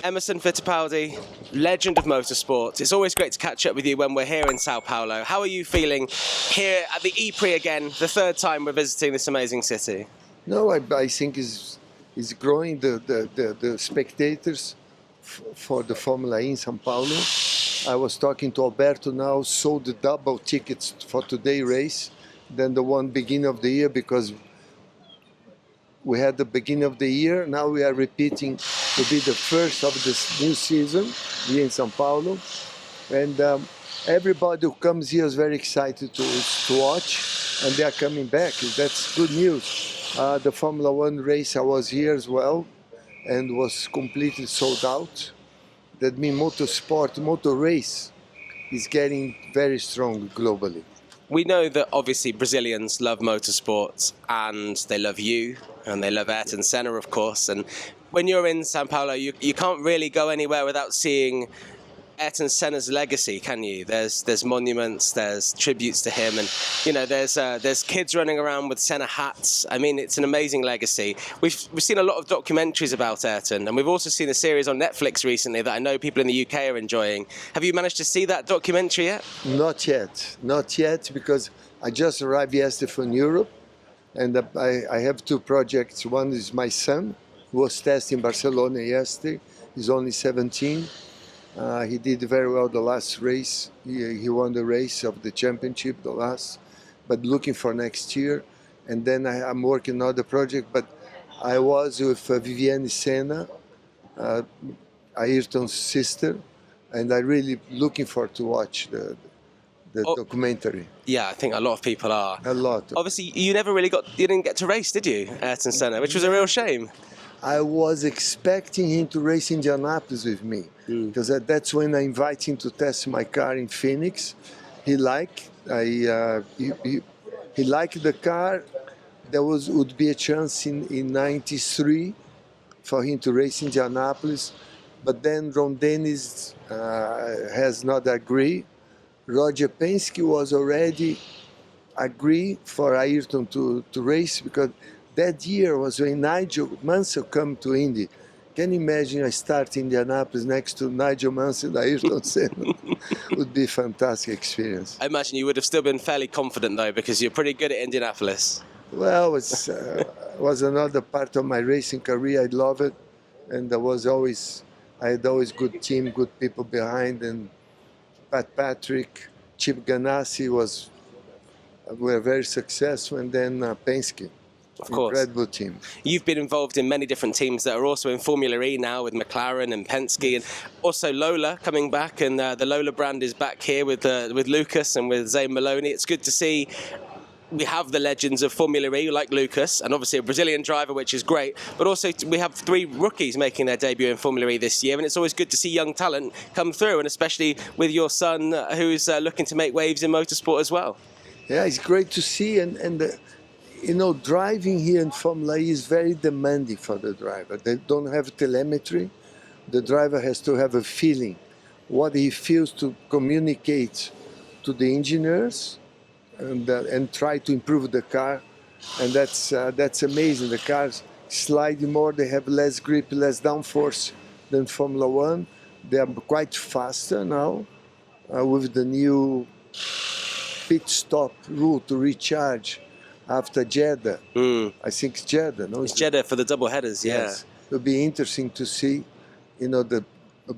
Emerson Fittipaldi, legend of motorsport. It's always great to catch up with you when we're here in Sao Paulo. How are you feeling here at the Ypres again, the third time we're visiting this amazing city? No, I think is growing the spectators for the Formula E in São Paulo. I was talking to Alberto now, sold the double tickets for today's race than the one beginning of the year, because we had the beginning of the year. Now we are repeating to be the first of this new season here in São Paulo. And everybody who comes here is very excited to watch, and they are coming back. That's good news. The Formula One race, I was here as well, and was completely sold out. That means motorsport, motor race is getting very strong globally. We know that obviously Brazilians love motorsports, and they love you, and they love Ayrton Senna, of course. And when you're in Sao Paulo, you can't really go anywhere without seeing Ayrton Senna's legacy, can you? There's monuments, there's tributes to him, and there's kids running around with Senna hats. I mean, it's an amazing legacy. We've seen a lot of documentaries about Ayrton, and we've also seen a series on Netflix recently that I know people in the UK are enjoying. Have you managed to see that documentary yet? Not yet, because I just arrived yesterday from Europe, and I have two projects. One is my son, who was testing in Barcelona yesterday. He's only 17. He did very well the last race. He won the race of the championship, the last, but looking for next year. And then I'm working on another project, but I was with Viviane Senna, Ayrton's sister, and I really looking forward to watch the documentary. Yeah, I think a lot of people are. A lot. Obviously, you didn't get to race, did you, Ayrton Senna, which was a real shame. I was expecting him to race in Indianapolis with me, because that's when I invited him to test my car in Phoenix. He liked the car. There would be a chance in '93 for him to race in Indianapolis, but then Ron Dennis has not agreed. Roger Penske was already agreed for Ayrton to race, because that year was when Nigel Mansell came to Indy. Can you imagine I start in Indianapolis next to Nigel Mansell and Ayrton Senna? Would be a fantastic experience. I imagine you would have still been fairly confident though, because you're pretty good at Indianapolis. Well, it was another part of my racing career. I love it, and I had always good team, good people behind, and Pat Patrick, Chip Ganassi were very successful, and then Penske. Of course. Incredible team. You've been involved in many different teams that are also in Formula E now, with McLaren and Penske, and also Lola coming back, and the Lola brand is back here with Lucas and with Zane Maloney. It's good to see we have the legends of Formula E like Lucas, and obviously a Brazilian driver, which is great, but also we have 3 rookies making their debut in Formula E this year, and it's always good to see young talent come through, and especially with your son who's looking to make waves in motorsport as well. Yeah, it's great to see, and driving here in Formula E is very demanding for the driver. They don't have telemetry. The driver has to have a feeling, what he feels to communicate to the engineers, and try to improve the car. And that's amazing. The cars slide more, they have less grip, less downforce than Formula One. They are quite faster now with the new pit stop rule to recharge after Jeddah. I think it's Jeddah, no? It's Jeddah for the double headers, yeah. Yes. It'll be interesting to see, it'll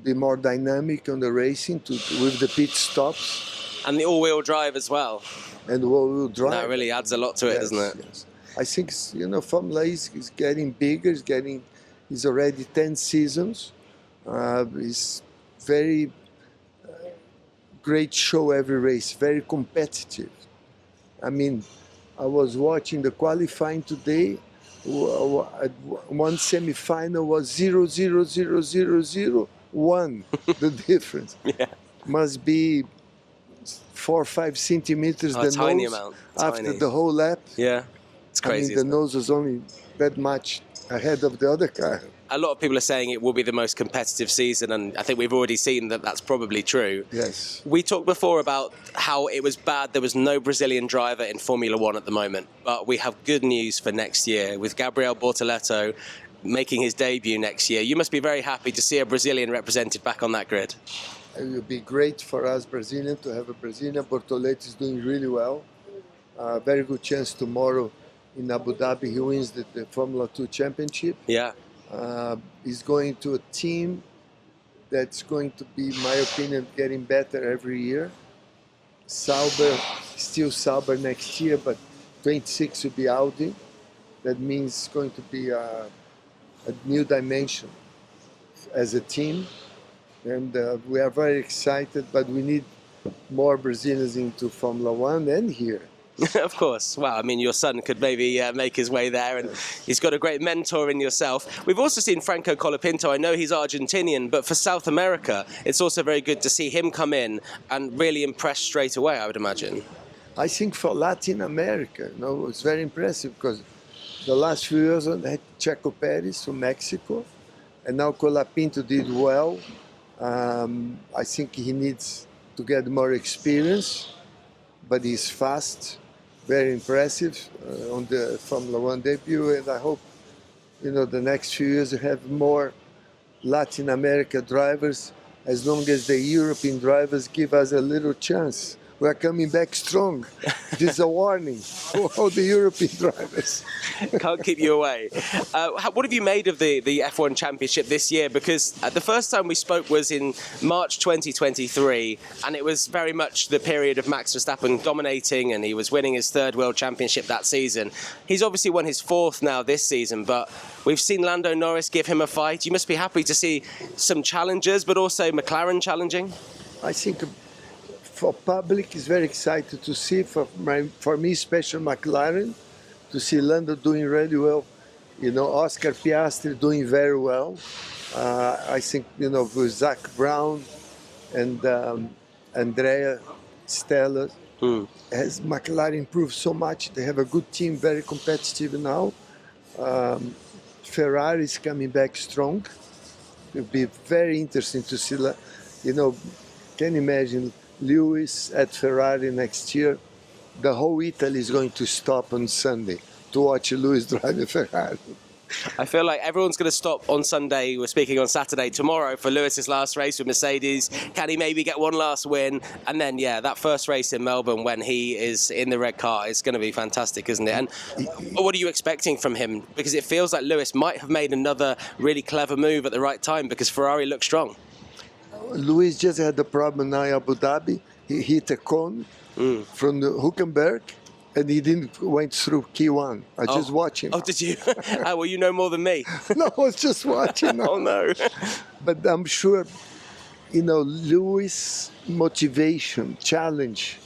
be more dynamic on the racing with the pit stops. And the all-wheel drive as well. And all-wheel drive. That really adds a lot to it, doesn't it? Yes. I think, Formula E is getting bigger, it's already 10 seasons. It's very great show every race, very competitive. I mean, I was watching the qualifying today. One semi-final was 0.00001. The difference must be 4 or 5 centimeters. The tiny nose amount. After Tiny. the whole lap. Yeah, it's crazy. I mean, the nose was only that much ahead of the other car. A lot of people are saying it will be the most competitive season, and I think we've already seen that that's probably true. Yes. We talked before about how it was bad there was no Brazilian driver in Formula One at the moment, but we have good news for next year with Gabriel Bortoleto making his debut next year. You must be very happy to see a Brazilian represented back on that grid. It would be great for us Brazilians to have a Brazilian. Bortoleto is doing really well. Very good chance tomorrow in Abu Dhabi he wins the Formula 2 championship. Yeah. He's going to a team that's going to be, in my opinion, getting better every year. Sauber, still Sauber next year, but 26 will be Audi. That means it's going to be a new dimension as a team. And we are very excited, but we need more Brazilians into Formula One and here. Of course. Well, I mean, your son could maybe make his way there, and he's got a great mentor in yourself. We've also seen Franco Colapinto. I know he's Argentinian, but for South America, it's also very good to see him come in and really impress straight away, I would imagine. I think for Latin America, it's very impressive because the last few years I had Checo Perez from Mexico, and now Colapinto did well. I think he needs to get more experience, but he's fast, very impressive on the Formula One debut, and I hope, the next few years we have more Latin America drivers, as long as the European drivers give us a little chance. We're coming back strong. This is a warning for all the European drivers. Can't keep you away. What have you made of the F1 Championship this year? Because the first time we spoke was in March 2023, and it was very much the period of Max Verstappen dominating, and he was winning his third World Championship that season. He's obviously won his fourth now this season, but we've seen Lando Norris give him a fight. You must be happy to see some challengers, but also McLaren challenging. I think for public, it's very excited to see. For me, especially McLaren, to see Lando doing really well. Oscar Piastri doing very well. I think, with Zach Brown and Andrea Stella, as McLaren improved so much, they have a good team, very competitive now. Ferrari is coming back strong. It will be very interesting to see, can you imagine Lewis at Ferrari next year? The whole Italy is going to stop on Sunday to watch Lewis drive a Ferrari. I feel like everyone's going to stop on Sunday. We're speaking on Saturday tomorrow for Lewis's last race with Mercedes. Can he maybe get one last win? And then, that first race in Melbourne when he is in the red car is going to be fantastic, isn't it? And what are you expecting from him? Because it feels like Lewis might have made another really clever move at the right time because Ferrari looks strong. Lewis just had the problem now in Abu Dhabi. He hit a cone from the Hülkenberg, and he didn't went through key one. I just watched him. Oh, did you? Well, you know more than me. No, I was just watching. Oh, no. But I'm sure, Lewis' motivation, challenge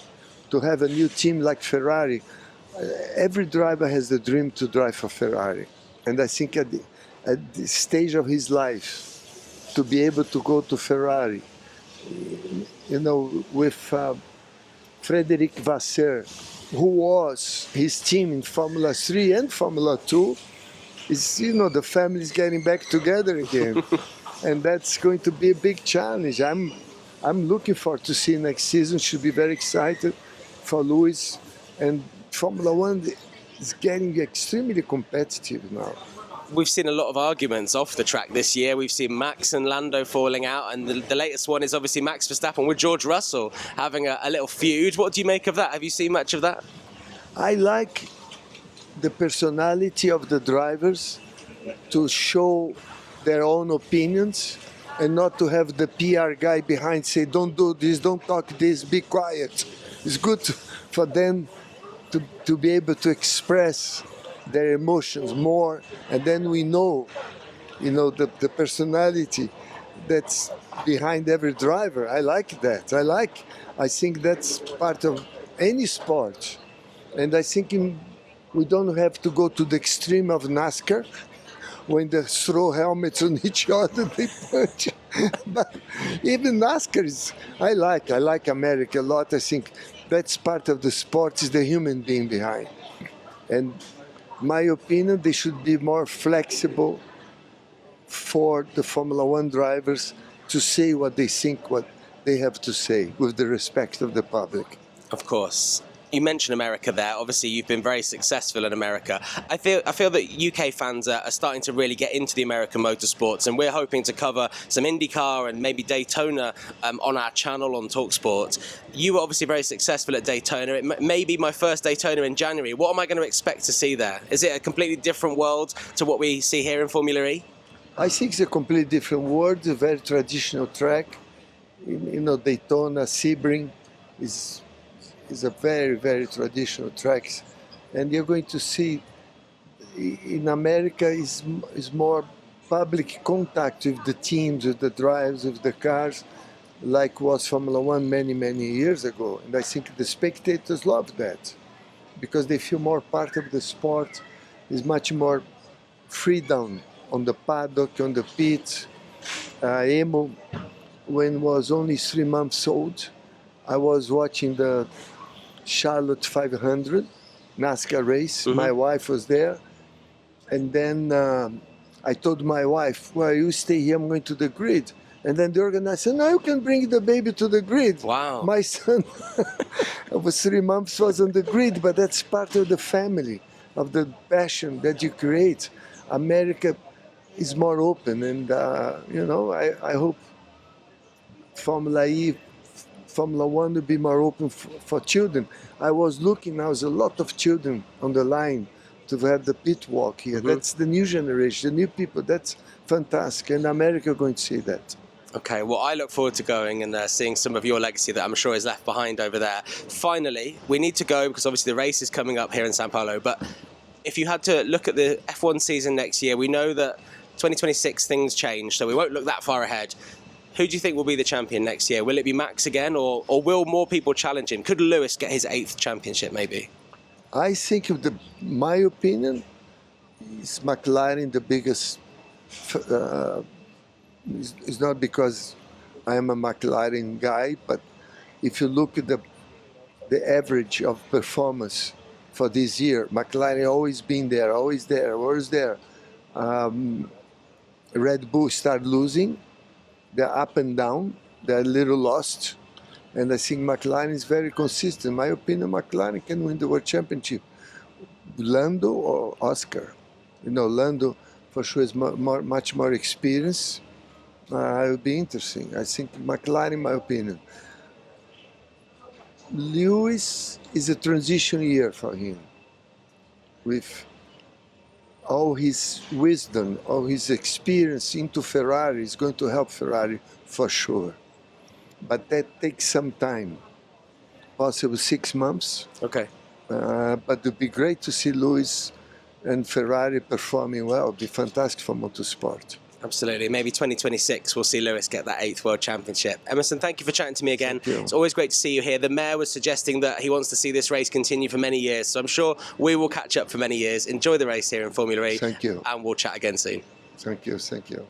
to have a new team like Ferrari. Every driver has the dream to drive for Ferrari. And I think at the stage of his life, to be able to go to Ferrari, with Frederic Vasseur, who was his team in Formula 3 and Formula 2, is, the family is getting back together again. And that's going to be a big challenge. I'm looking forward to see next season. Should be very excited for Lewis. And Formula 1 is getting extremely competitive now. We've seen a lot of arguments off the track this year. We've seen Max and Lando falling out, and the latest one is obviously Max Verstappen with George Russell having a little feud. What do you make of that? Have you seen much of that? I like the personality of the drivers to show their own opinions and not to have the PR guy behind say, don't do this, don't talk this, be quiet. It's good for them to be able to express their emotions more, and then we know, the personality that's behind every driver. I like that. I think that's part of any sport, and I think we don't have to go to the extreme of NASCAR when they throw helmets on each other, they punch. But even NASCAR is, I like America a lot. I think that's part of the sport, is the human being behind. And my opinion, they should be more flexible for the Formula One drivers to say what they think, what they have to say, with the respect of the public. Of course. You mentioned America there. Obviously, you've been very successful in America. I feel that UK fans are starting to really get into the American motorsports, and we're hoping to cover some IndyCar and maybe Daytona on our channel on talkSPORT. You were obviously very successful at Daytona. It may be my first Daytona in January. What am I going to expect to see there? Is it a completely different world to what we see here in Formula E? I think it's a completely different world, a very traditional track. Daytona, Sebring is a very, very traditional track. And you're going to see in America is more public contact with the teams, with the drivers, with the cars, like was Formula One many, many years ago. And I think the spectators love that because they feel more part of the sport. There's much more freedom on the paddock, on the pit. Emo, when was only 3 months old, I was watching the Charlotte 500 NASCAR race. Mm-hmm. My wife was there. And then I told my wife, well, you stay here, I'm going to the grid. And then the organizer said, no, you can bring the baby to the grid. Wow. My son was 3 months, was on the grid, but that's part of the family, of the passion that you create. America is more open, and I hope Formula E, Formula One will be more open for children. I was looking, now there's a lot of children on the line to have the pit walk here. Mm-hmm. That's the new generation, the new people. That's fantastic, and America is going to see that. Okay, well, I look forward to going and seeing some of your legacy that I'm sure is left behind over there. Finally, we need to go because obviously the race is coming up here in Sao Paulo, but if you had to look at the F1 season next year, we know that 2026 things change, so we won't look that far ahead. Who do you think will be the champion next year? Will it be Max again, or will more people challenge him? Could Lewis get his 8th championship, maybe? I think, my opinion, is McLaren the biggest. It's not because I am a McLaren guy, but if you look at the average of performance for this year, McLaren always been there, always there, always there. Red Bull started losing. They're up and down. They're a little lost. And I think McLaren is very consistent. In my opinion, McLaren can win the World Championship. Lando or Oscar? Lando for sure is much more experience. It will be interesting. I think McLaren, in my opinion. Lewis is a transition year for him. With all his wisdom, all his experience into Ferrari is going to help Ferrari for sure. But that takes some time, possibly 6 months. Okay. But it would be great to see Lewis and Ferrari performing well. It would be fantastic for motorsport. Absolutely. Maybe 2026 we'll see Lewis get that 8th World Championship. Emerson, thank you for chatting to me again. It's always great to see you here. The mayor was suggesting that he wants to see this race continue for many years, so I'm sure we will catch up for many years. Enjoy the race here in Formula E. Thank you. And we'll chat again soon. Thank you. Thank you.